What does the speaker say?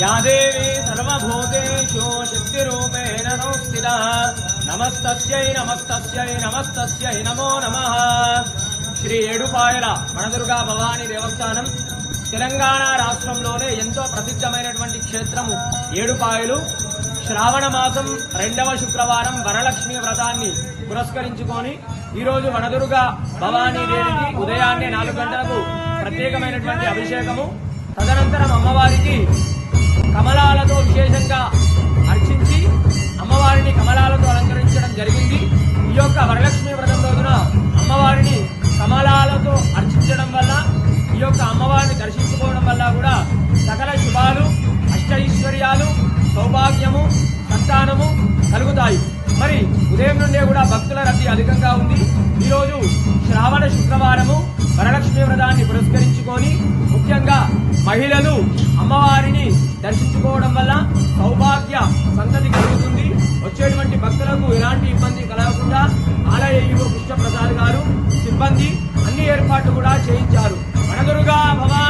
या देवी सर्वभूतेषु शक्तिरूपेण संस्थिता नमस्तस्यै नमस्तस्यै नमस्तस्यै नमो नमः। శ్రీ ఏడుపాయల వనదుర్గా భవానీ దేవస్థానం తెలంగాణ రాష్ట్రంలోనే ఎంతో ప్రసిద్ధమైనటువంటి క్షేత్రము ఏడుపాయలు. శ్రావణ మాసం 2వ శుక్రవారం వరలక్ష్మి వ్రతాన్ని పురస్కరించుకొని ఈరోజు వనదుర్గా భవానీ దేవికి ఉదయాన్నే 4 గంటలకు ప్రత్యేకమైనటువంటి అభిషేకము, తదనంతరం అమ్మవారికి కమలాలతో విశేషంగా అర్చించి అమ్మవారిని కమలాలతో అలంకరించడం జరిగింది. ఈ యొక్క వరలక్ష్మి వ్రతం రోజున అమ్మవారిని కమలాలతో అర్చించడం వల్ల, ఈ యొక్క అమ్మవారిని దర్శించుకోవడం వల్ల కూడా సకల శుభాలు, అష్టైశ్వర్యాలు, సౌభాగ్యము, సంతానము కలుగుతాయి. మరి ఉదయం నుండే కూడా భక్తుల రద్దీ అధికంగా ఉంది. ఈరోజు శ్రావణ శుక్రవారము వరలక్ష్మి వ్రతాన్ని పురస్కరించుకొని ముఖ్యంగా మహిళలు అమ్మవారిని దర్శించుకోవడం వల్ల సౌభాగ్య సంతతి కలుగుతుంది. వచ్చేటువంటి భక్తులకు ఎలాంటి ఇబ్బంది కలగకుండా ఆలయ ఈవో కృష్ణప్రసాద్ గారు, సిబ్బంది అన్ని ఏర్పాట్లు కూడా చేయించారు. వనదుర్గా భవానీ